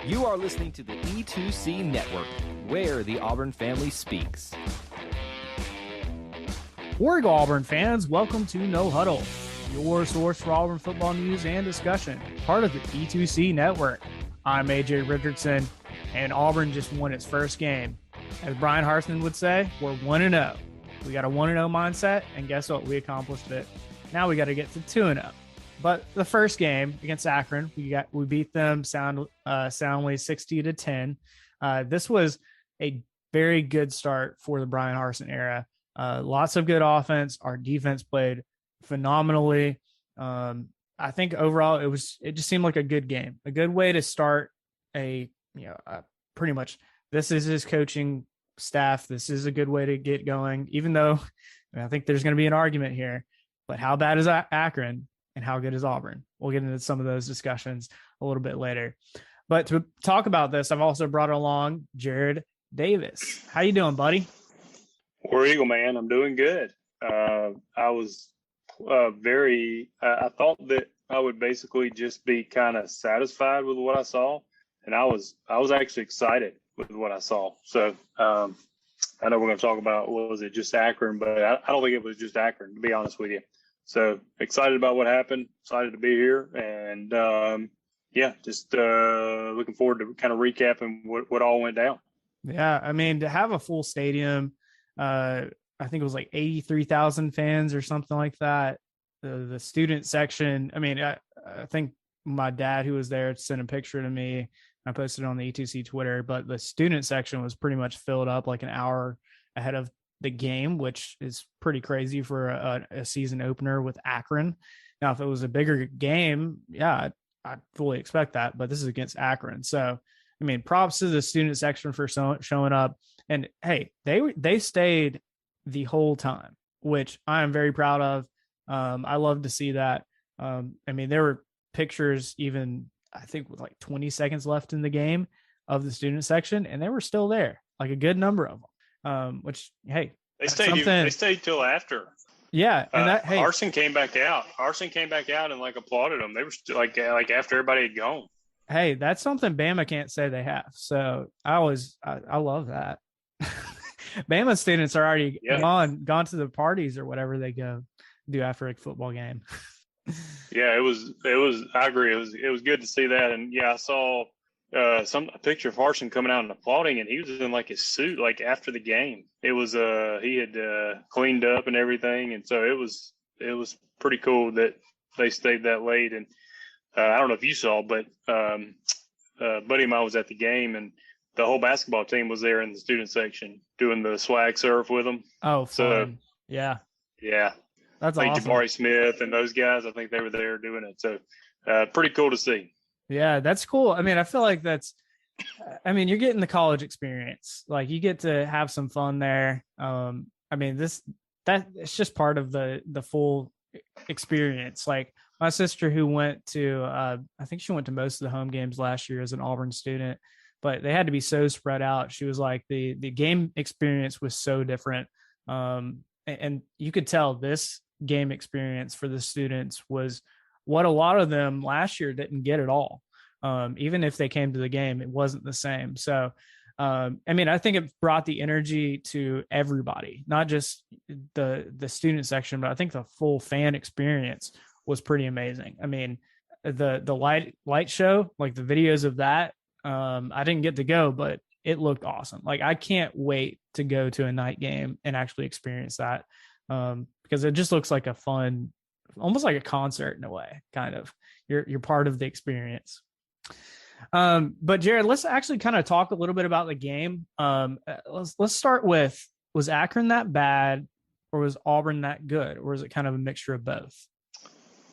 You are listening to the E2C Network, where the Auburn family speaks. War Eagle Auburn fans, welcome to No Huddle, your source for Auburn football news and discussion, part of the E2C Network. I'm AJ Richardson, and Auburn just won its first game. As Brian Harsman would say, we're 1-0. We got a 1-0 mindset, and guess what? We accomplished it. Now we got to get to 2-0. But the first game against Akron, we beat them soundly 60-10. This was a very good start for the Brian Harsin era. Lots of good offense. Our defense played phenomenally. I think overall it just seemed like a good game, a good way to start pretty much this is his coaching staff. This is a good way to get going, even though I think there's going to be an argument here. But how bad is Akron? And how good is Auburn? We'll get into some of those discussions a little bit later. But to talk about this, I've also brought along Jared Davis. How you doing, buddy? War Eagle, man. I'm doing good. I was I thought that I would basically just be kind of satisfied with what I saw. And I was actually excited with what I saw. So I know we're going to talk about, was it just Akron? But I don't think it was just Akron, to be honest with you. So excited about what happened, excited to be here, and just looking forward to kind of recapping what all went down. Yeah, I mean, to have a full stadium, I think it was like 83,000 fans or something like that. The student section, I mean, I think my dad who was there sent a picture to me. I posted it on the E2C Twitter, but the student section was pretty much filled up like an hour ahead of the game, which is pretty crazy for a season opener with Akron. Now, if it was a bigger game, yeah, I'd fully expect that, but this is against Akron. So, I mean, props to the student section for showing up. And hey, they stayed the whole time, which I am very proud of. I love to see that. I mean, there were pictures even, I think, with like 20 seconds left in the game of the student section, and they were still there, like a good number of them. Which, hey, they stayed till after. Yeah, and Harsin came back out. And like applauded them. They were still like after everybody had gone. Hey, that's something Bama can't say they have. So I love that. Bama students are already gone to the parties or whatever they go do after a football game. Yeah, it was. I agree. It was good to see that, and yeah, I saw a picture of Harsin coming out and applauding, and he was in like his suit, like after the game. It was he had cleaned up and everything, and so it was pretty cool that they stayed that late. And I don't know if you saw, but buddy of mine was at the game, and the whole basketball team was there in the student section doing the swag surf with them. Oh, fun. So yeah, that's awesome. Jabari Smith and those guys, I think they were there doing it. So pretty cool to see. Yeah, that's cool. I mean, I feel like you're getting the college experience. Like, you get to have some fun there. I mean, it's just part of the full experience. Like, my sister who went to, I think she went to most of the home games last year as an Auburn student, but they had to be so spread out. She was like, the game experience was so different. And you could tell this game experience for the students was what a lot of them last year didn't get at all. Even if they came to the game, it wasn't the same. So, I mean, I think it brought the energy to everybody, not just the student section, but I think the full fan experience was pretty amazing. I mean, the light show, like the videos of that, I didn't get to go, but it looked awesome. Like, I can't wait to go to a night game and actually experience that, because it just looks like a fun, almost like a concert in a way, kind of. You're part of the experience. But Jared, let's actually kind of talk a little bit about the game. Let's start with, was Akron that bad, or was Auburn that good, or was it kind of a mixture of both?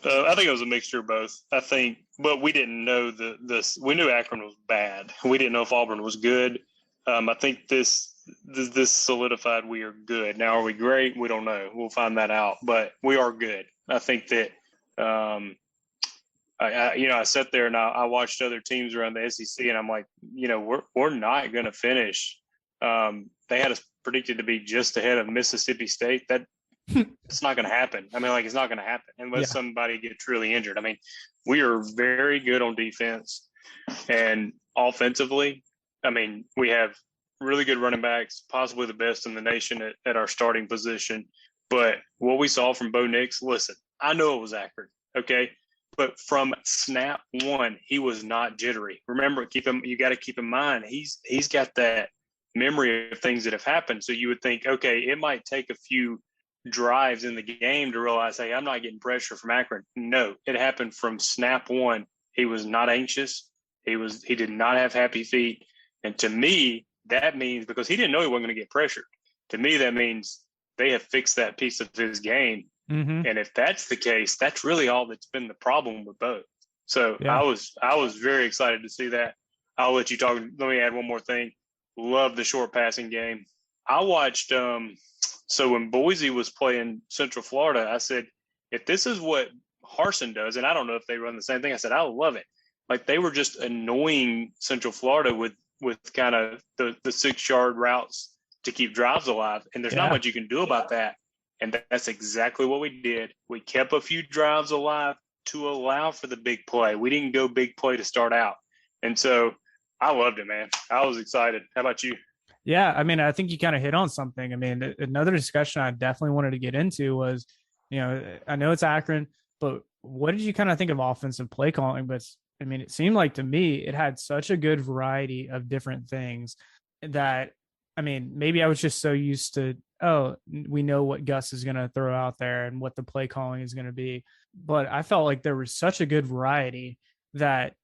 I think it was a mixture of both. I think, but we didn't know this. We knew Akron was bad. We didn't know if Auburn was good. I think this solidified we are good. Now, are we great? We don't know. We'll find that out. But we are good. I think that I sat there and I watched other teams around the SEC, and I'm like, we're not going to finish. They had us predicted to be just ahead of Mississippi State. It's not going to happen. I mean, it's not going to happen unless somebody gets really injured. I mean, we are very good on defense, and offensively, I mean, we have really good running backs, possibly the best in the nation at our starting position. But what we saw from Bo Nix, listen, I know it was Akron, okay? But from snap one, he was not jittery. Remember, you got to keep in mind, he's got that memory of things that have happened. So you would think, okay, it might take a few drives in the game to realize, hey, I'm not getting pressure from Akron. No, it happened from snap one. He was not anxious. He did not have happy feet. And to me, that means, because he didn't know he wasn't going to get pressured. To me, that means they have fixed that piece of his game. Mm-hmm. And if that's the case, that's really all that's been the problem with both. So Yeah. I was very excited to see that. I'll let you talk. Let me add one more thing. Love the short passing game. I watched so when Boise was playing Central Florida, I said, if this is what Harsin does, and I don't know if they run the same thing, I said, I love it. Like, they were just annoying Central Florida with kind of the 6-yard routes to keep drives alive. And there's not much you can do about that. And that's exactly what we did. We kept a few drives alive to allow for the big play. We didn't go big play to start out. And so I loved it, man. I was excited. How about you? Yeah, I mean, I think you kind of hit on something. I mean, another discussion I definitely wanted to get into was, I know it's Akron, but what did you kind of think of offensive play calling? But I mean, it seemed like to me it had such a good variety of different things that, I mean, maybe I was just so used to, oh, we know what Gus is going to throw out there and what the play calling is going to be. But I felt like there was such a good variety that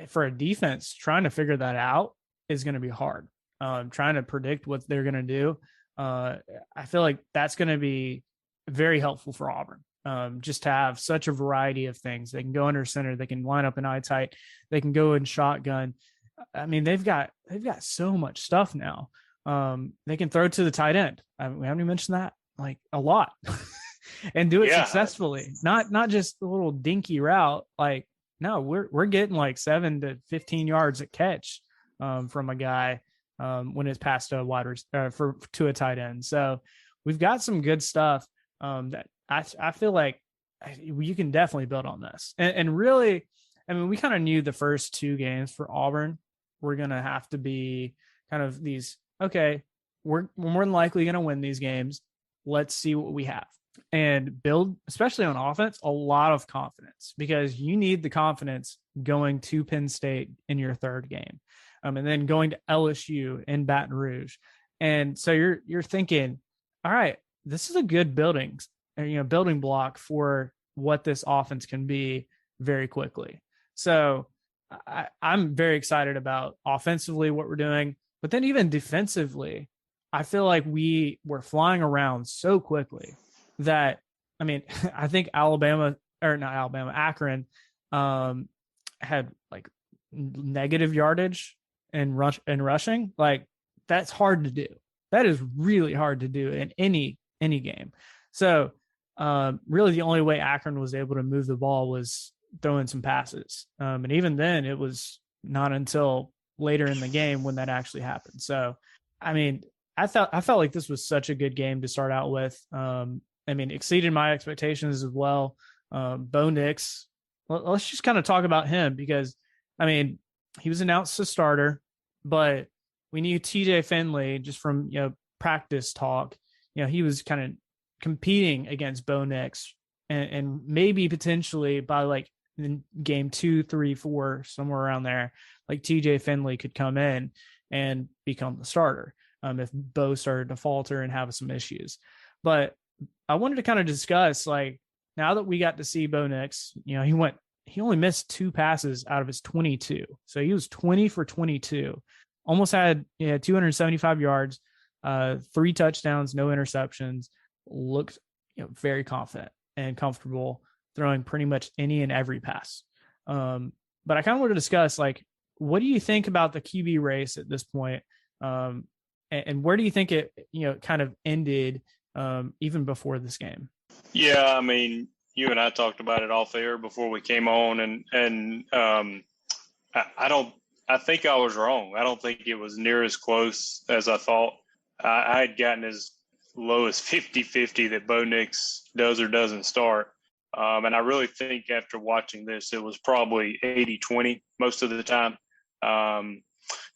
for a defense, trying to figure that out is going to be hard. Trying to predict what they're going to do. I feel like that's going to be very helpful for Auburn. Just to have such a variety of things. They can go under center. They can line up an eye tight. They can go in shotgun. I mean, they've got so much stuff now. They can throw to the tight end. We haven't even mentioned that, like, a lot, and do it successfully. Not just a little dinky route. Like, no, we're getting like 7 to 15 yards at catch from a guy when it's passed to a to a tight end. So we've got some good stuff that I feel like you can definitely build on this. And really, I mean, we kind of knew the first 2 games for Auburn were going to have to be kind of these, okay, we're more than likely going to win these games. Let's see what we have and build, especially on offense, a lot of confidence, because you need the confidence going to Penn State in your 3rd game. And then going to LSU in Baton Rouge. And so you're thinking, all right, this is a good building block for what this offense can be very quickly. So I'm very excited about offensively what we're doing, but then even defensively, I feel like we were flying around so quickly that, I mean, I think Akron had like negative yardage and rushing. Like, that's hard to do. That is really hard to do in any game. So really the only way Akron was able to move the ball was throwing some passes. And even then it was not until later in the game when that actually happened. So, I mean, I felt like this was such a good game to start out with. I mean, exceeded my expectations as well. Bo Nix, let's just kind of talk about him, because, I mean, he was announced as starter, but we knew TJ Finley just from, practice talk, he was kind of competing against Bo Nix, and maybe potentially by like in game 2, 3, 4, somewhere around there, like TJ Finley could come in and become the starter if Bo started to falter and have some issues. But I wanted to kind of discuss, like, now that we got to see Bo Nix, he only missed 2 passes out of his 22. So he was 20 for 22, almost had 275 yards, 3 touchdowns, no interceptions, looked very confident and comfortable throwing pretty much any and every pass. But I kind of want to discuss, like, what do you think about the QB race at this point? And where do you think it, kind of ended even before this game? Yeah, I mean, you and I talked about it off air before we came on, and I think I was wrong. I don't think it was near as close as I thought. I had gotten as low as 50-50 that Bo Nix does or doesn't start. And I really think after watching this, it was probably 80-20 most of the time. And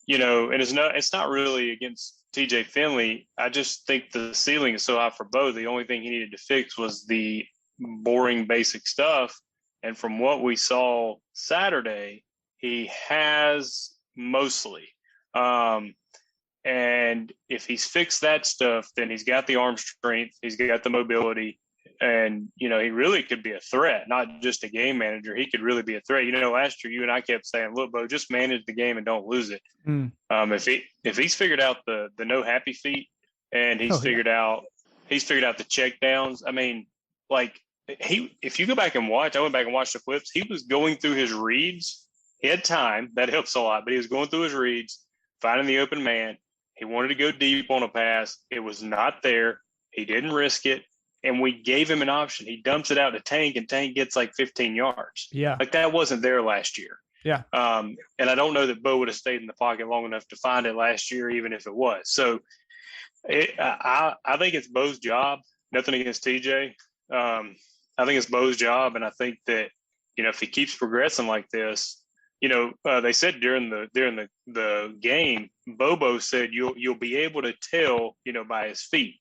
it's not really against TJ Finley. I just think the ceiling is so high for Bo. The only thing he needed to fix was the boring basic stuff. And from what we saw Saturday, he has mostly. And if he's fixed that stuff, then he's got the arm strength, he's got the mobility, and, he really could be a threat, not just a game manager. He could really be a threat. Last year you and I kept saying, look, Bo, just manage the game and don't lose it. If he's figured out the no happy feet, and he's figured out the check downs. I mean, if you go back and watch, I went back and watched the clips. He was going through his reads. He had time. That helps a lot. But he was going through his reads, finding the open man. He wanted to go deep on a pass. It was not there. He didn't risk it. And we gave him an option. He dumps it out to Tank, and Tank gets 15 yards. Yeah. That wasn't there last year. Yeah. And I don't know that Bo would have stayed in the pocket long enough to find it last year, even if it was. So I think it's Bo's job. Nothing against TJ. I think it's Bo's job. And I think that, if he keeps progressing like this, they said during the game, Bobo said you'll be able to tell, by his feet,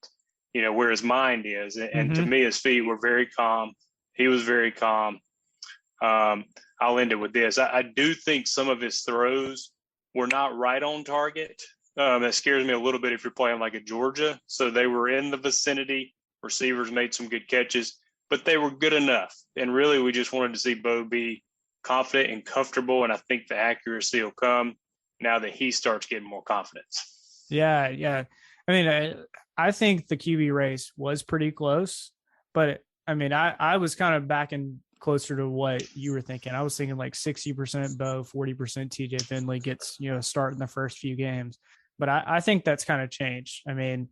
where his mind is. And to me, his feet were very calm. He was very calm. I'll end it with this. I do think some of his throws were not right on target. That scares me a little bit if you're playing like a Georgia. So they were in the vicinity. Receivers made some good catches, but they were good enough. And really, we just wanted to see Bo be confident and comfortable, and I think the accuracy will come now that he starts getting more confidence. Yeah. I mean, I think the QB race was pretty close, but I was kind of backing closer to what you were thinking. I was thinking 60% Bo, 40% TJ Finley gets, a start in the first few games. But I think that's kind of changed. I mean,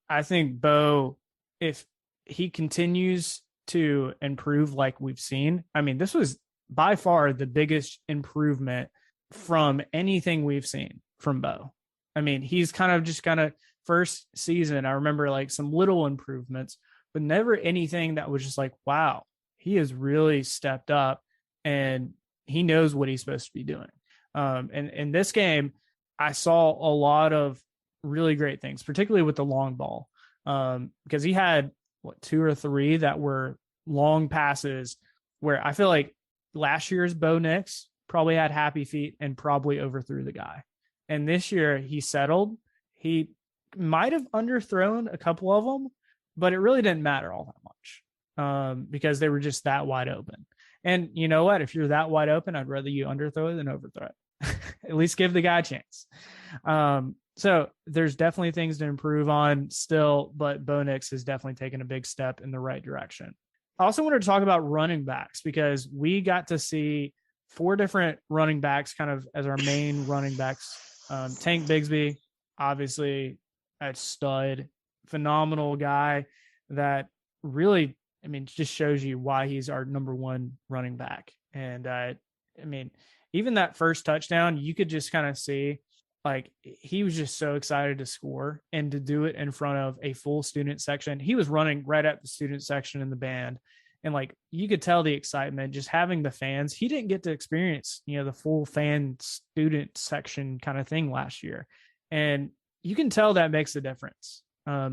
I think Bo, if he continues to improve like we've seen, this was by far the biggest improvement from anything we've seen from Bo. He's kind of first season. I remember some little improvements, but never anything that was just wow, he has really stepped up and he knows what he's supposed to be doing. And in this game, I saw a lot of really great things, particularly with the long ball, because he had 2 or 3 that were long passes where I feel like last year's Bo Nix probably had happy feet and probably overthrew the guy. And this year he settled. He might have underthrown a couple of them, but it really didn't matter all that much because they were just that wide open. And you know what? If you're that wide open, I'd rather you underthrow it than overthrow it. At least give the guy a chance. So there's definitely things to improve on still, but Bo Nix has definitely taken a big step in the right direction. I also wanted to talk about running backs because we got to see 4 different running backs kind of as our main running backs. Tank Bigsby, obviously a stud, phenomenal guy that really, just shows you why he's our number 1 running back. And even that first touchdown, you could just kind of see he was just so excited to score and to do it in front of a full student section. He was running right at the student section in the band. And you could tell the excitement just having the fans. He didn't get to experience, the full fan student section kind of thing last year. And you can tell that makes a difference.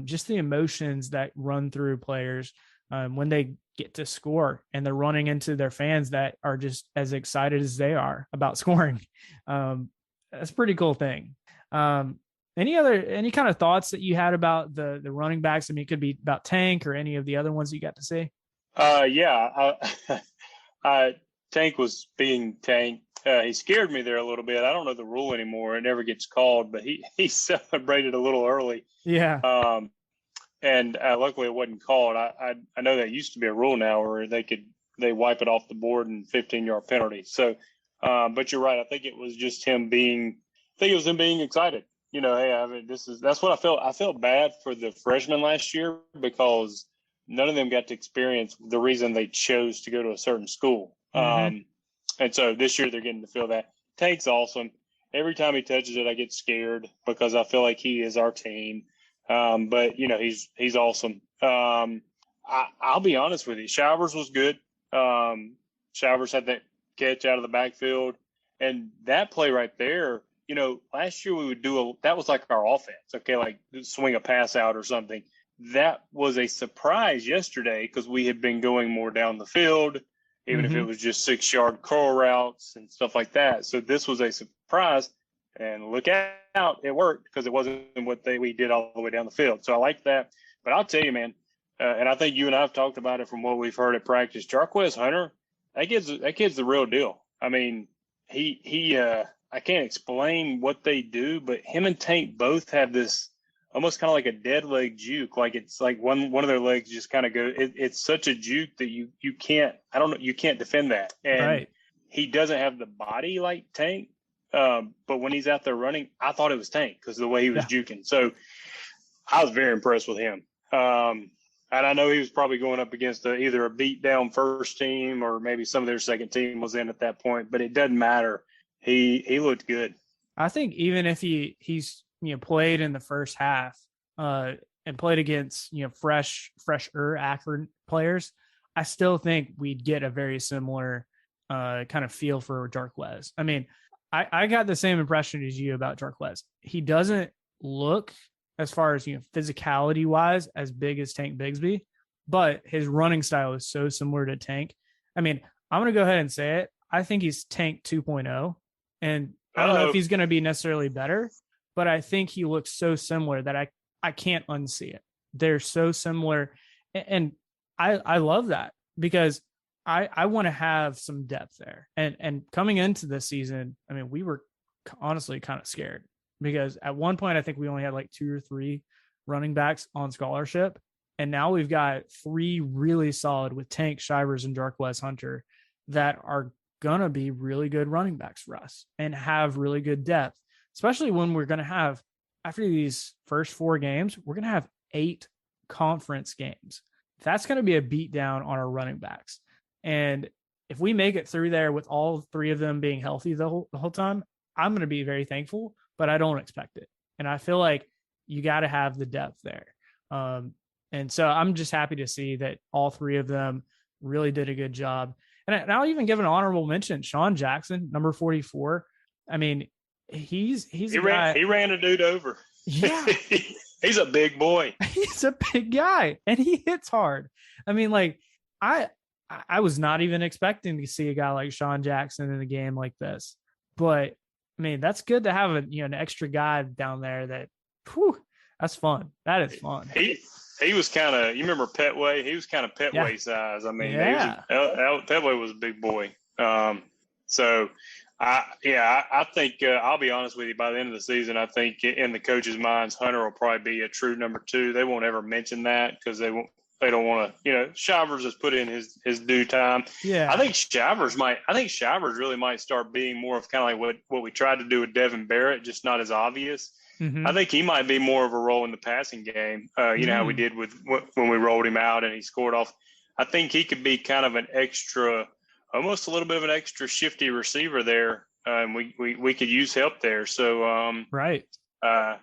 Just the emotions that run through players when they get to score and they're running into their fans that are just as excited as they are about scoring. That's a pretty cool thing. Any kind of thoughts that you had about the running backs? It could be about Tank or any of the other ones you got to see. Tank was being Tank. He scared me there a little bit. I don't know the rule anymore. It never gets called, but he celebrated a little early. Yeah. And luckily it wasn't called. I know that used to be a rule now where they wipe it off the board and 15-yard penalty. So, but you're right. I think it was just him being excited. That's what I felt. I felt bad for the freshmen last year because none of them got to experience the reason they chose to go to a certain school. Mm-hmm. And so this year they're getting to feel that. Tank's awesome. Every time he touches it, I get scared because I feel like he is our team. But he's awesome. I'll be honest with you. Showers was good. Showers had that catch out of the backfield. And that play right there, last year we would that was like our offense. Okay. Like swing a pass out or something. That was a surprise yesterday because we had been going more down the field, even if it was just 6-yard curl routes and stuff like that. So this was a surprise, and look out, it worked because it wasn't what we did all the way down the field. So I like that. But I'll tell you, man, and I think you and I have talked about it from what we've heard at practice. Jarquez Hunter, that kid's the real deal. I mean, I can't explain what they do, but him and Tank both have this almost kind of like a dead leg juke. Like it's like one of their legs just kind of go. It's such a juke that you can't. I don't know. You can't defend that. And he doesn't have the body like Tank. But when he's out there running, I thought it was Tank because of the way he was juking. So I was very impressed with him. And I know he was probably going up against either a beat down first team or maybe some of their second team was in at that point, but it doesn't matter. He looked good. I think even if he's played in the first half and played against fresher Akron players, I still think we'd get a very similar kind of feel for Jarquez. I mean, I got the same impression as you about Jarquez. He doesn't look, as far as physicality wise, as big as Tank Bigsby, but his running style is so similar to Tank. I mean, I'm going to go ahead and say it. I think he's Tank 2.0, and I don't know if he's going to be necessarily better, but I think he looks so similar that I can't unsee it. They're so similar, and I love that because I want to have some depth there. And coming into this season, I mean, we were honestly kind of scared. Because at one point, I think we only had like 2 or 3 running backs on scholarship. And now we've got 3 really solid with Tank, Shivers, and Jarquez Hunter that are going to be really good running backs for us and have really good depth, especially when we're going to have, after these first 4 games, we're going to have 8 conference games. That's going to be a beat down on our running backs. And if we make it through there with all 3 of them being healthy the whole time, I'm going to be very thankful. But I don't expect it. And I feel like you got to have the depth there. And so I'm just happy to see that all 3 of them really did a good job. And I'll even give an honorable mention, Sean Jackson, number 44. I mean, he ran a dude over. Yeah. He's a big boy. He's a big guy and he hits hard. I mean, like I was not even expecting to see a guy like Sean Jackson in a game like this, but I mean, that's good to have an extra guy down there that's fun. That is fun. He was kind of, you remember Petway? He was kind of Petway size. I mean, Petway was a big boy. So I think I'll be honest with you, by the end of the season, I think in the coaches' minds, Hunter will probably be a true number 2. They won't ever mention that because they don't want to, Shivers has put in his due time. Yeah. I think Shivers really might start being more of kind of like what we tried to do with Devin Barrett, just not as obvious. I think he might be more of a role in the passing game. You know how we did when we rolled him out and he scored off. I think he could be kind of an extra, almost a little bit of an extra shifty receiver there. And we could use help there. So, right. I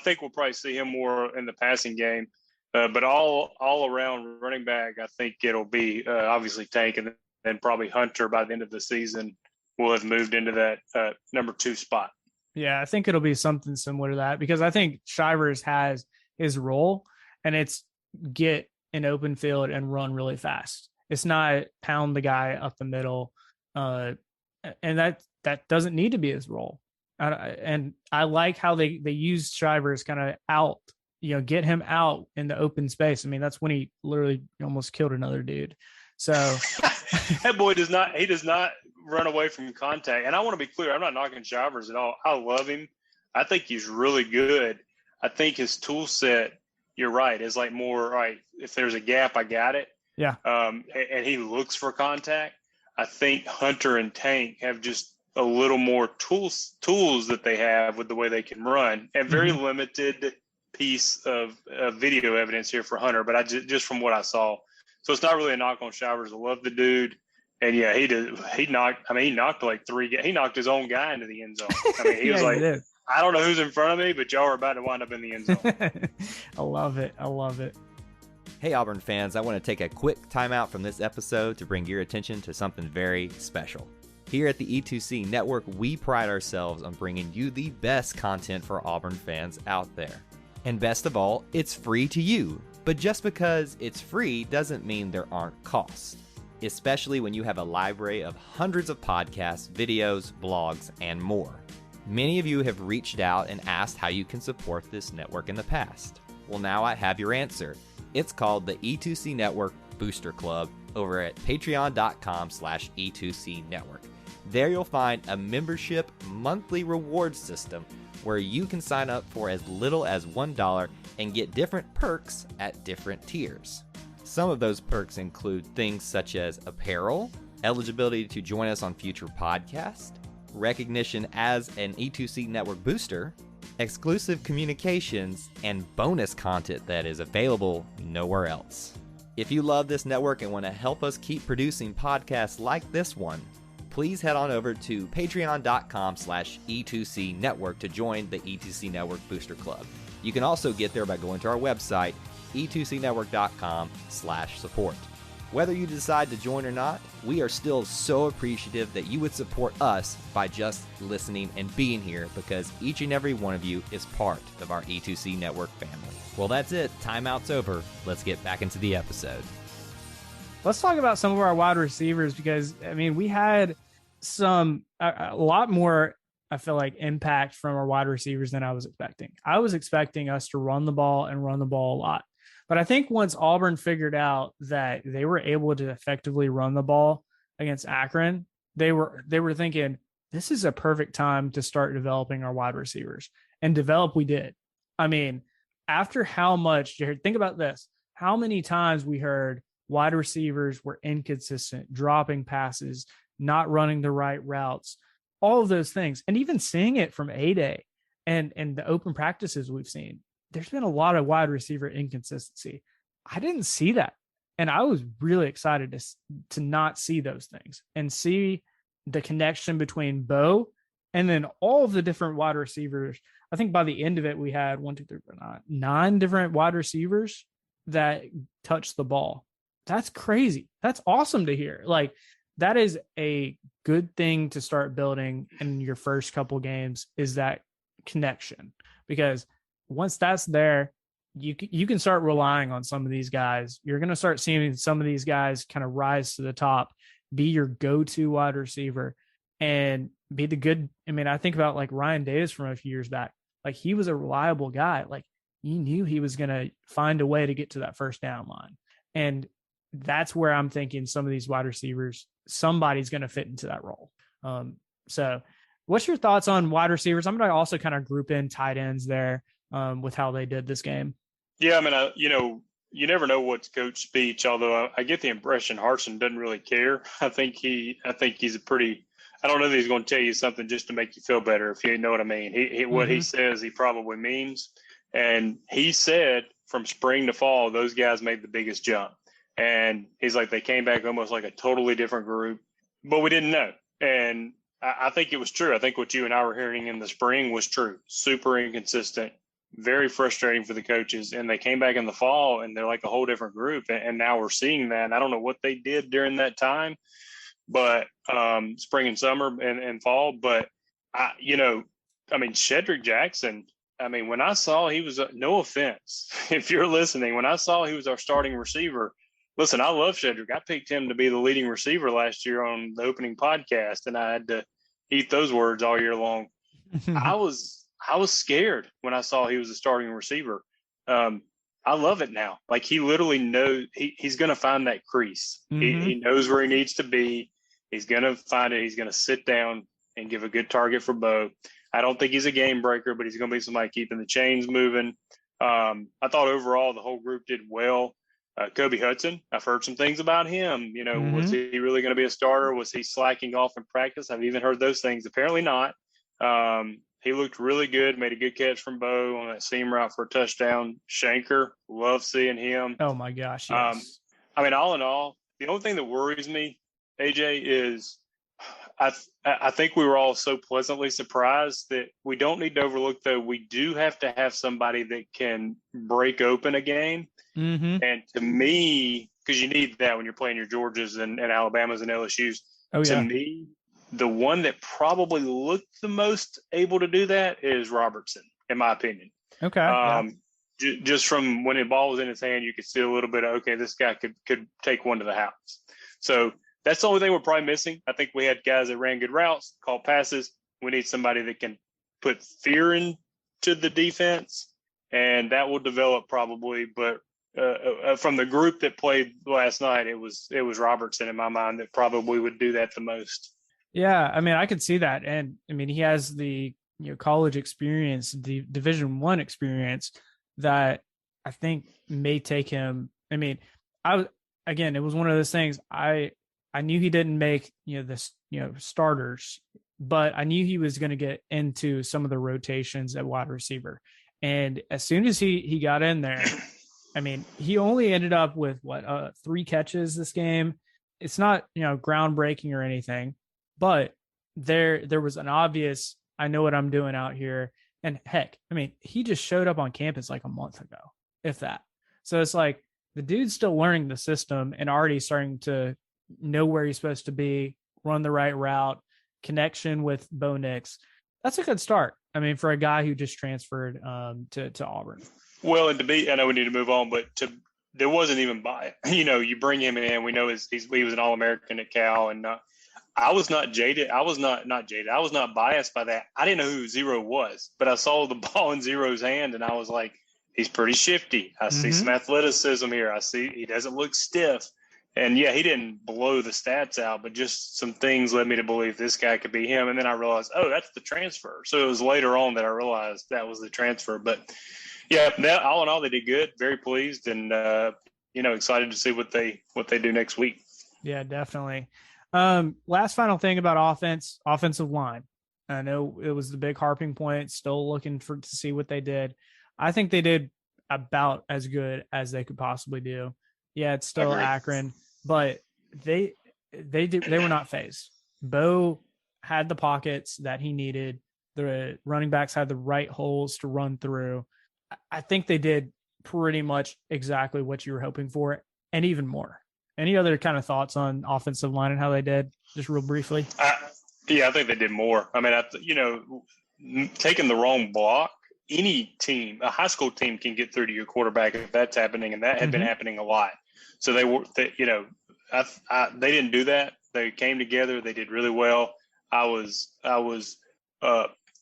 think we'll probably see him more in the passing game. But all around running back, I think it'll be obviously Tank and then probably Hunter by the end of the season will have moved into that number 2 spot. Yeah, I think it'll be something similar to that because I think Shivers has his role and it's get an open field and run really fast. It's not pound the guy up the middle. And that doesn't need to be his role. And I like how they use Shivers kind of out, get him out in the open space. I mean, that's when he literally almost killed another dude. So that boy does not run away from contact. And I want to be clear, I'm not knocking Shivers at all. I love him. I think he's really good. I think his tool set, you're right, is like more, all right, if there's a gap, I got it. Yeah. And he looks for contact. I think Hunter and Tank have just a little more tools that they have with the way they can run, and very limited piece of video evidence here for Hunter, but just from what I saw. So it's not really a knock on Shivers. I love the dude. And yeah, he knocked like 3. He knocked his own guy into the end zone. I mean, he was like, I don't know who's in front of me, but y'all are about to wind up in the end zone. I love it. Hey, Auburn fans, I want to take a quick timeout from this episode to bring your attention to something very special. Here at the E2C Network, we pride ourselves on bringing you the best content for Auburn fans out there. And best of all, it's free to you. But just because it's free doesn't mean there aren't costs, especially when you have a library of hundreds of podcasts, videos, blogs, and more. Many of you have reached out and asked how you can support this network in the past. Well, now I have your answer. It's called the E2C Network Booster Club over at patreon.com/E2C Network. There you'll find a membership monthly reward system where you can sign up for as little as $1 and get different perks at different tiers. Some of those perks include things such as apparel, eligibility to join us on future podcasts, recognition as an E2C Network booster, exclusive communications, and bonus content that is available nowhere else. If you love this network and want to help us keep producing podcasts like this one, please head on over to patreon.com/E2C Network to join the E2C Network Booster Club. You can also get there by going to our website, e2cnetwork.com/support. Whether you decide to join or not, we are still so appreciative that you would support us by just listening and being here, because each and every one of you is part of our E2C Network family. Well, that's it. Timeout's over. Let's get back into the episode. Let's talk about some of our wide receivers, because I mean, we had a lot more, I feel like, impact from our wide receivers than I was expecting. I was expecting us to run the ball and run the ball a lot. But I think once Auburn figured out that they were able to effectively run the ball against Akron, they were thinking, this is a perfect time to start developing our wide receivers. And develop we did. I mean, after how much, Jared, think about this, how many times we heard wide receivers were inconsistent, dropping passes, not running the right routes, all of those things. And even seeing it from A-Day and the open practices we've seen, there's been a lot of wide receiver inconsistency. I didn't see that. And I was really excited to not see those things and see the connection between Bo and then all of the different wide receivers. I think by the end of it, we had 9 different wide receivers that touched the ball. That's crazy. That's awesome to hear. Like, that is a good thing to start building in your first couple games, is that connection, because once that's there, you can start relying on some of these guys. You're going to start seeing some of these guys kind of rise to the top, be your go-to wide receiver, and be the good. I mean, I think about like Ryan Davis from a few years back. Like, he was a reliable guy. Like, you knew he was going to find a way to get to that first down line. And that's where I'm thinking some of these wide receivers, somebody's going to fit into that role. So what's your thoughts on wide receivers? I'm going to also kind of group in tight ends there with how they did this game. Yeah, I mean, you never know what's coach speech, although I get the impression Hartson doesn't really care. I think he's a pretty, I don't know that he's going to tell you something just to make you feel better, if you know what I mean. What he says, he probably means. And he said from spring to fall, those guys made the biggest jump. And he's like, they came back almost like a totally different group, but we didn't know. And I think it was true. I think what you and I were hearing in the spring was true. Super inconsistent, very frustrating for the coaches. And they came back in the fall and they're like a whole different group. And now we're seeing that. And I don't know what they did during that time, but spring and summer and fall. But, Shedrick Jackson, when I saw he was, no offense, if you're listening, when I saw he was our starting receiver, listen, I love Shedrick. I picked him to be the leading receiver last year on the opening podcast, and I had to eat those words all year long. I was scared when I saw he was a starting receiver. I love it now. Like, he literally knows he's going to find that crease. He knows where he needs to be. He's going to find it. He's going to sit down and give a good target for Bo. I don't think he's a game breaker, but he's going to be somebody keeping the chains moving. I thought overall the whole group did well. Kobe Hudson, I've heard some things about him. Was he really going to be a starter? Was he slacking off in practice? I've even heard those things. Apparently not. He looked really good, made a good catch from Bo on that seam route for a touchdown. Shanker, love seeing him. Oh, my gosh, yes. All in all, the only thing that worries me, AJ, is I think we were all so pleasantly surprised that we don't need to overlook, though, we do have to have somebody that can break open a game. And to me, because you need that when you're playing your Georgias and Alabamas and LSUs, to me, the one that probably looked the most able to do that is Robertson, in my opinion. Okay. Yeah. Just from when the ball was in his hand, you could see a little bit of, okay, this guy could take one to the house. So that's the only thing we're probably missing. I think we had guys that ran good routes, called passes. We need somebody that can put fear into the defense, and that will develop probably. But from the group that played last night, it was Robertson in my mind that probably would do that the most. Yeah, I mean, I could see that, and I mean, he has the college experience, the Division I experience that I think may take him. I mean, it was one of those things. I knew he didn't make this starters, but I knew he was going to get into some of the rotations at wide receiver, and as soon as he got in there, I mean, he only ended up with 3 catches this game. It's not groundbreaking or anything, but there was an obvious, I know what I'm doing out here. And heck, I mean, he just showed up on campus like a month ago, if that. So it's like the dude's still learning the system and already starting to know where he's supposed to be, run the right route, connection with Bo Nix. That's a good start. I mean, for a guy who just transferred to Auburn. Well, and I know we need to move on, but there wasn't even bias. You bring him in. We know he was an All-American at Cal, and I was not jaded. I was not jaded. I was not biased by that. I didn't know who Zero was, but I saw the ball in Zero's hand, and I was like, he's pretty shifty. I see some athleticism here. I see he doesn't look stiff. And, yeah, he didn't blow the stats out, but just some things led me to believe this guy could be him. And then I realized, oh, that's the transfer. So it was later on that I realized that was the transfer. But, yeah, all in all, they did good. Very pleased and, excited to see what they do next week. Yeah, definitely. Last final thing about offensive line. I know it was the big harping point, still looking to see what they did. I think they did about as good as they could possibly do. Yeah, it's still Akron, but they were not phased. Bo had the pockets that he needed. The running backs had the right holes to run through. I think they did pretty much exactly what you were hoping for, and even more. Any other kind of thoughts on offensive line and how they did, just real briefly? I think they did more. I mean, taking the wrong block, any team, a high school team can get through to your quarterback if that's happening, and that had been happening a lot. So they didn't do that. They came together. They did really well. I was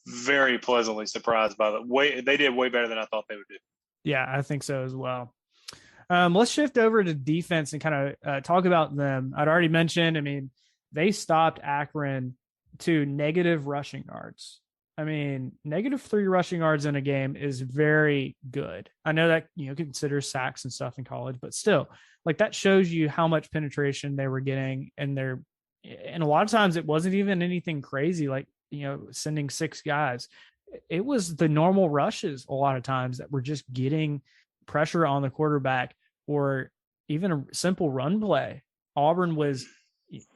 very pleasantly surprised by the way they did, way better than I thought they would do. Yeah, I think so as well. Let's shift over to defense and kind of talk about them. I'd already mentioned, I mean, they stopped Akron to negative rushing yards. I mean, -3 rushing yards in a game is very good. I know that, consider sacks and stuff in college, but still, like, that shows you how much penetration they were getting. And a lot of times it wasn't even anything crazy, like, sending 6 guys. It was the normal rushes a lot of times that were just getting pressure on the quarterback, or even a simple run play. Auburn was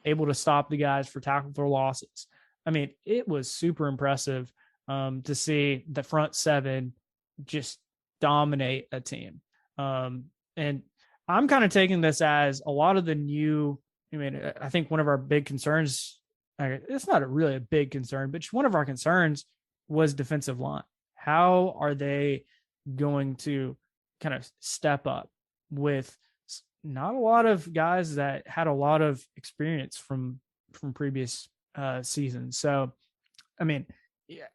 able to stop the guys for tackle for losses. I mean, it was super impressive to see the front 7 just dominate a team. And I'm kind of taking this as a lot of the new, I think one of our big concerns, it's not really a big concern, but just one of our concerns was defensive line. How are they going to kind of step up with not a lot of guys that had a lot of experience from previous seasons? So, I mean, yeah,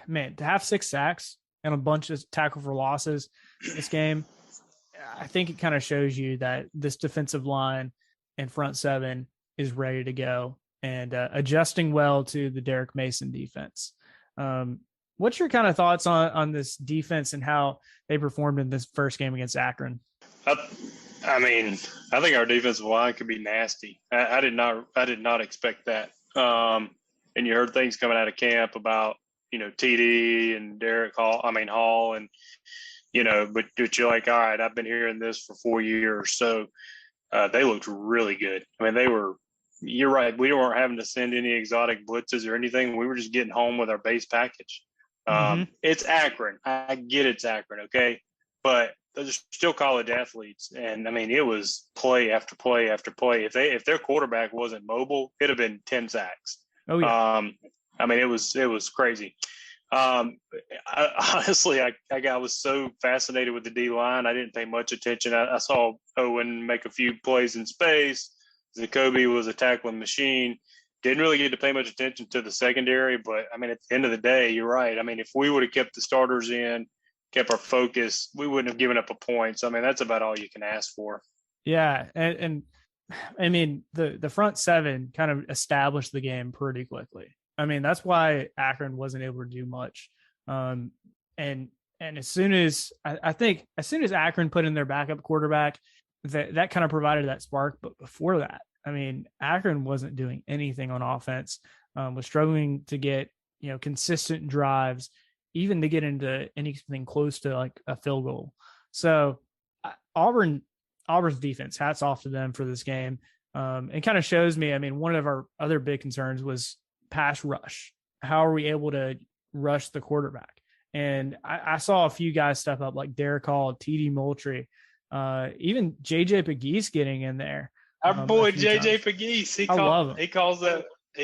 man, to have 6 sacks and a bunch of tackle for losses in this game, I think it kind of shows you that this defensive line and front 7 is ready to go and adjusting well to the Derek Mason defense. What's your kind of thoughts on this defense and how they performed in this first game against Akron? I mean, I think our defensive line could be nasty. I did not expect that. And you heard things coming out of camp about, TD and Hall, and, but you're like, all right, I've been hearing this for 4 years. So they looked really good. I mean, you're right. We weren't having to send any exotic blitzes or anything. We were just getting home with our base package. It's Akron. I get it's Akron. Okay. But they're still college athletes. And I mean, it was play after play after play. If their quarterback wasn't mobile, it'd have been 10 sacks. Oh yeah. I mean, it was crazy. Honestly, I was so fascinated with the D line. I didn't pay much attention. I saw Owen make a few plays in space. Jacoby was a tackling machine. Didn't really get to pay much attention to the secondary, but I mean, at the end of the day, you're right. I mean, if we would have kept the starters in, kept our focus, we wouldn't have given up a point. So I mean, that's about all you can ask for. Yeah, and I mean the front seven kind of established the game pretty quickly. I mean that's why Akron wasn't able to do much. And as soon as I think as soon as Akron put in their backup quarterback, that kind of provided that spark. But before that, I mean Akron wasn't doing anything on offense. Was struggling to get consistent drives, even to get into anything close to like a field goal. So Auburn's defense, hats off to them for this game. It kind of shows me, I mean, one of our other big concerns was pass rush. How are we able to rush the quarterback? And I saw a few guys step up like Derek Hall, TD Moultrie, even JJ Pegues getting in there. Our boy JJ Pegues, he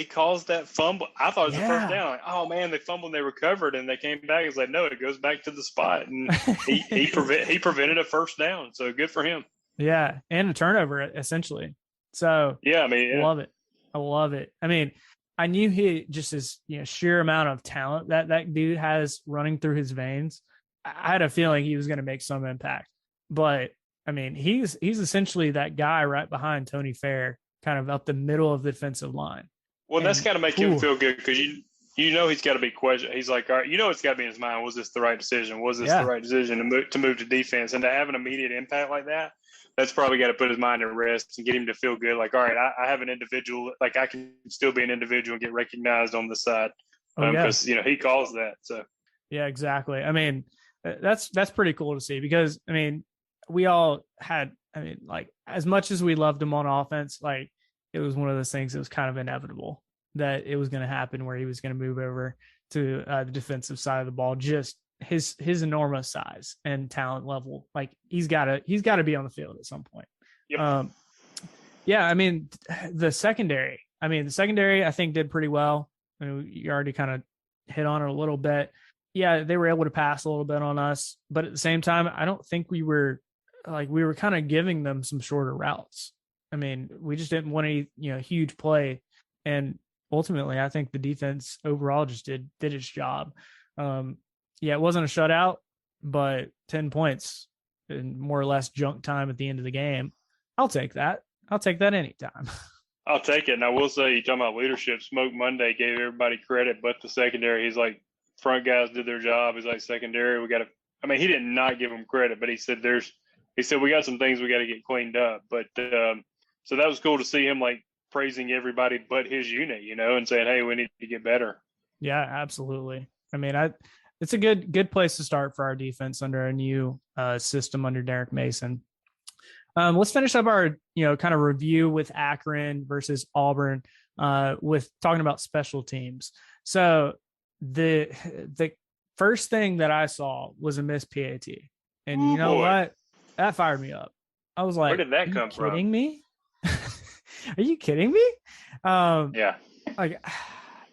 calls that fumble. I thought it was a first down. Like, oh man, they fumbled and they recovered and they came back. It's like, no, it goes back to the spot. And he prevented a first down. So good for him. Yeah. And a turnover essentially. So yeah, I mean, I love it. I love it. I mean, I knew he just his sheer amount of talent that dude has running through his veins. I had a feeling he was going to make some impact, but I mean, he's essentially that guy right behind Tony Fair, kind of up the middle of the defensive line. Well, that's got to make him feel good because you know he's got to be questioned. He's like, all right, it's got to be in his mind. Was this the right decision? Was this the right decision to move to defense and to have an immediate impact like that? That's probably got to put his mind at rest and get him to feel good. Like, all right, I have an individual. Like, I can still be an individual and get recognized on the side because he calls that. So yeah, exactly. I mean, that's pretty cool to see because I mean, we all had. I mean, like as much as we loved him on offense, like it was one of those things that was kind of inevitable that it was going to happen where he was going to move over to the defensive side of the ball. Just his enormous size and talent level, like he's got to be on the field at some point. Yep. Yeah, I mean the secondary I think did pretty well. I mean, you already kind of hit on it a little bit. Yeah, they were able to pass a little bit on us, but at the same time, I don't think we were kind of giving them some shorter routes. I mean, we just didn't want any huge play, and ultimately, I think the defense overall just did its job. Yeah, it wasn't a shutout, but 10 points in more or less junk time at the end of the game. I'll take that. I'll take that anytime. I'll take it. And I will say, you're talking about leadership. Smoke Monday gave everybody credit, but the secondary, he's like, front guys did their job. He's like, secondary, he did not give them credit, but he said we got some things we got to get cleaned up. But so that was cool to see him like praising everybody but his unit, and saying, hey, we need to get better. Yeah, absolutely. I mean, it's a good place to start for our defense under a new system under Derek Mason. Let's finish up our kind of review with Akron versus Auburn with talking about special teams. So the first thing that I saw was a missed PAT, and what? That fired me up. I was like, where did that come from? Are you kidding me? Are you kidding me? Yeah. Like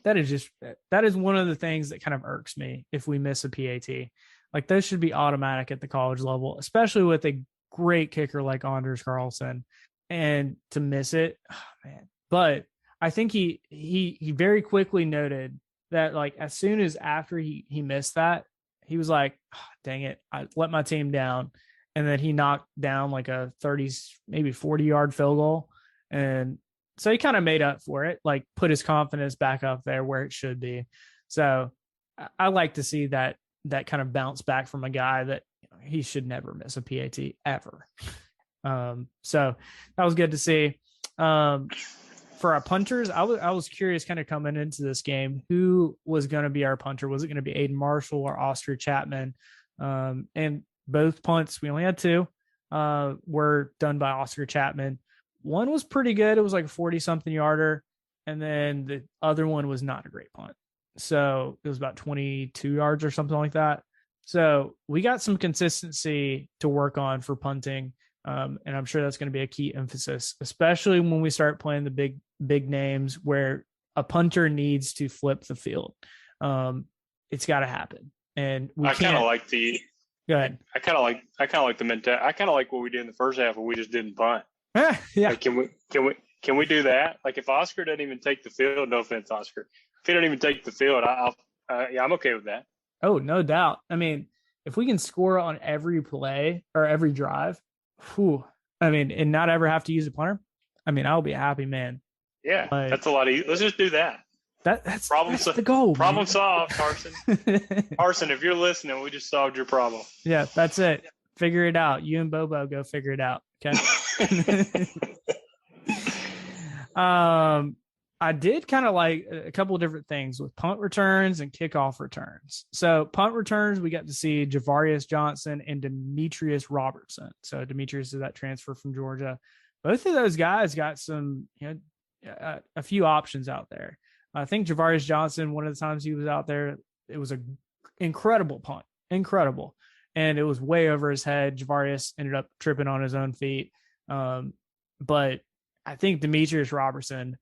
that is one of the things that kind of irks me if we miss a PAT. Like those should be automatic at the college level, especially with a great kicker like Anders Carlson, and to miss it, oh, man. But I think he very quickly noted that like as soon as after he missed that, he was like, oh, dang it, I let my team down. And then he knocked down like a 30, maybe 40-yard field goal. And so he kind of made up for it, like put his confidence back up there where it should be. So I like to see that kind of bounce back from a guy that he should never miss a PAT ever. So that was good to see. For our punters, I was curious kind of coming into this game, who was going to be our punter? Was it going to be Aiden Marshall or Oscar Chapman? And both punts, we only had two, were done by Oscar Chapman. One was pretty good. It was like a 40-something yarder. And then the other one was not a great punt. So it was about 22 yards or something like that. So we got some consistency to work on for punting. And I'm sure that's going to be a key emphasis, especially when we start playing the big names where a punter needs to flip the field. It's got to happen. And we I kind of can't. like the. Go ahead. I kind of like the mentality. I kind of like what we did in the first half, where we just didn't punt. Yeah. Like, can we do that? Like, if Oscar doesn't even take the field, no offense, Oscar. If he doesn't even take the field, I'm okay with that. Oh, no doubt. I mean, if we can score on every play or every drive, and not ever have to use a punter, I mean, I'll be a happy man. Yeah, that's a lot easier. Let's just do that. That's the goal. Problem solved, Carson. Carson, if you're listening, we just solved your problem. Yeah, that's it. Figure it out. You and Bobo go figure it out. Okay. I did kind of like a couple of different things with punt returns and kickoff returns. So punt returns, we got to see Javarius Johnson and Demetrius Robertson. So Demetrius is that transfer from Georgia. Both of those guys got some, a few options out there. I think Javarius Johnson, one of the times he was out there, it was an incredible punt, incredible. And it was way over his head. Javarius ended up tripping on his own feet. But I think Demetrius Robertson,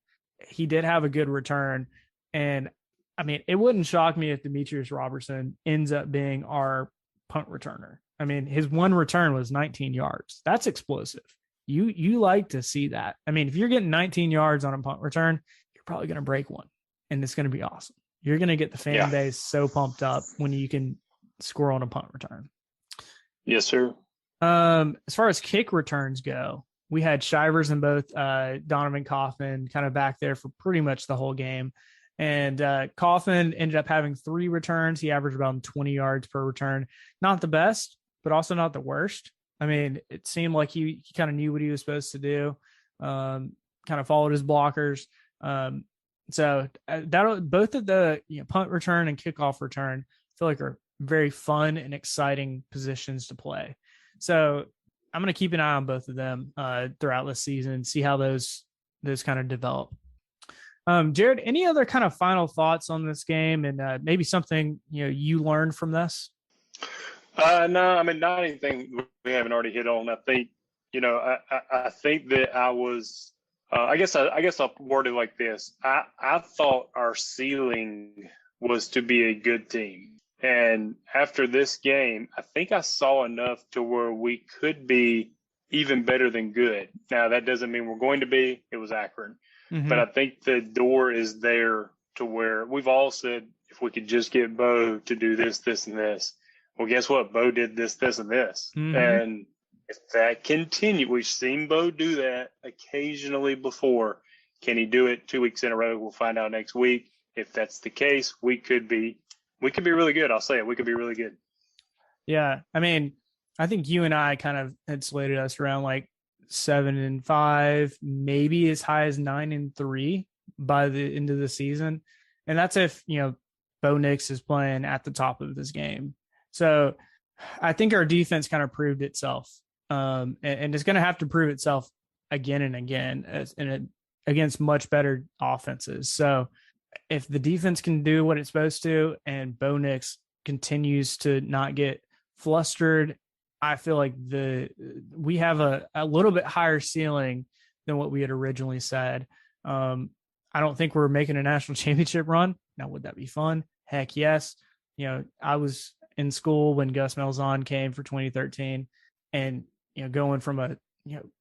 he did have a good return. And I mean, it wouldn't shock me if Demetrius Robertson ends up being our punt returner. I mean, his one return was 19 yards. That's explosive. You like to see that. I mean, if you're getting 19 yards on a punt return, you're probably going to break one. And it's going to be awesome. You're going to get the fan base so pumped up when you can score on a punt return. Yes, sir. As far as kick returns go, we had Shivers and both Donovan Kaufman kind of back there for pretty much the whole game. And Kaufman ended up having 3 returns. He averaged about 20 yards per return. Not the best, but also not the worst. I mean, it seemed like he kind of knew what he was supposed to do, kind of followed his blockers. So that both of the punt return and kickoff return I feel like are very fun and exciting positions to play. So I'm going to keep an eye on both of them throughout the season, see how those kind of develop. Jared, any other kind of final thoughts on this game and maybe something you learned from this? No, I mean, not anything we haven't already hit on. I think I think that I was. I guess I'll word it like this. I thought our ceiling was to be a good team. And after this game, I think I saw enough to where we could be even better than good. Now, that doesn't mean we're going to be. It was Akron. Mm-hmm. But I think the door is there to where we've all said, if we could just get Bo to do this, this, and this. Well, guess what? Bo did this, this, and this. Mm-hmm. And if that continues, we've seen Bo do that occasionally before. Can he do it 2 weeks in a row? We'll find out next week. If that's the case, we could be really good. I'll say it. We could be really good. Yeah. I mean, I think you and I kind of had slated us around like 7-5, maybe as high as 9-3 by the end of the season. And that's if, Bo Nix is playing at the top of this game. So I think our defense kind of proved itself. And it's going to have to prove itself again and again against much better offenses. So if the defense can do what it's supposed to and Bo Nix continues to not get flustered, I feel like we have a little bit higher ceiling than what we had originally said. I don't think we're making a national championship run. Now, would that be fun? Heck yes. I was in school when Gus Malzahn came for 2013 and, going from a,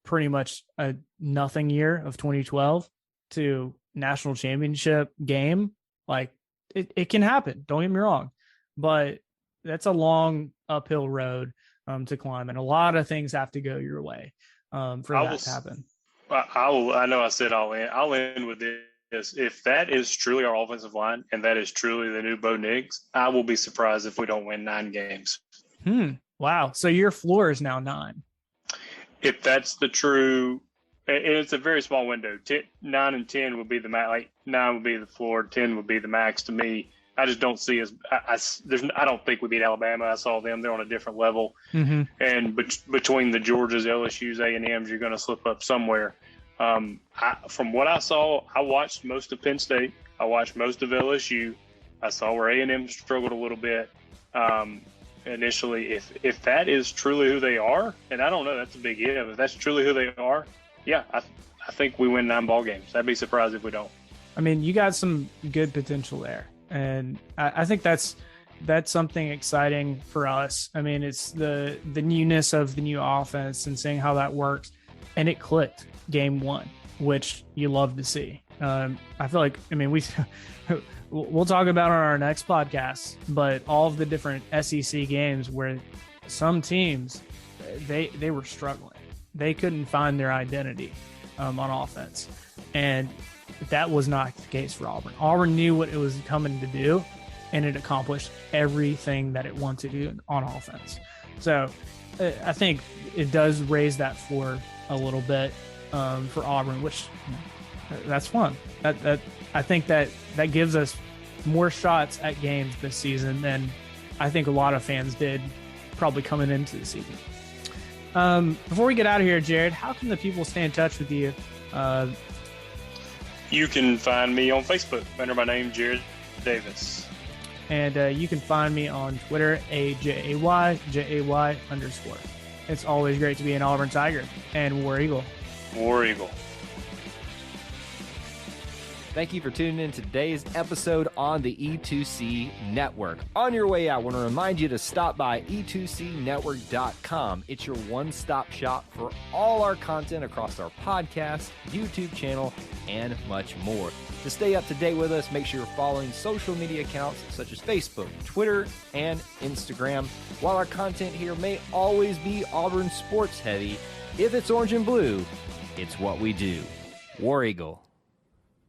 pretty much a nothing year of 2012 to national championship game. Like it can happen. Don't get me wrong, but that's a long uphill road to climb. And a lot of things have to go your way for that to happen. I know I said I'll end with this. If that is truly our offensive line and that is truly the new Bo Nix, I will be surprised if we don't win 9 games. Wow. So your floor is now 9. If that's the true, and it's a very small window. 9 and 10 would be the max. Like 9 would be the floor. 10 would be the max to me. I just don't see I don't think we beat Alabama. I saw them. They're on a different level. Mm-hmm. And between the Georgias, LSUs, A&Ms, you're going to slip up somewhere. From what I saw, I watched most of Penn State. I watched most of LSU. I saw where A&M struggled a little bit initially. If that is truly who they are, and I don't know, that's a big if. If that's truly who they are, yeah, I think we win 9 ball games. I'd be surprised if we don't. I mean, you got some good potential there, and I think that's something exciting for us. I mean, it's the newness of the new offense and seeing how that works, and it clicked game one, which you love to see. I feel like, I mean, we'll talk about on our next podcast, but all of the different SEC games where some teams they were struggling, they couldn't find their identity on offense, and that was not the case for Auburn. Auburn knew what it was coming to do, and it accomplished everything that it wanted to do on offense. So I think it does raise that floor a little bit for Auburn, which that's fun. That I think that gives us more shots at games this season than I think a lot of fans did probably coming into the season. Before we get out of here, Jared, how can the people stay in touch with you? You can find me on Facebook under my name, Jared Davis. And you can find me on Twitter, AJAY_. It's always great to be an Auburn Tiger and War Eagle. War Eagle. Thank you for tuning in to today's episode on the E2C Network. On your way out, I want to remind you to stop by e2cnetwork.com. It's your one-stop shop for all our content across our podcast, YouTube channel, and much more. To stay up to date with us, make sure you're following social media accounts such as Facebook, Twitter, and Instagram. While our content here may always be Auburn sports heavy, if it's orange and blue, it's what we do. War Eagle.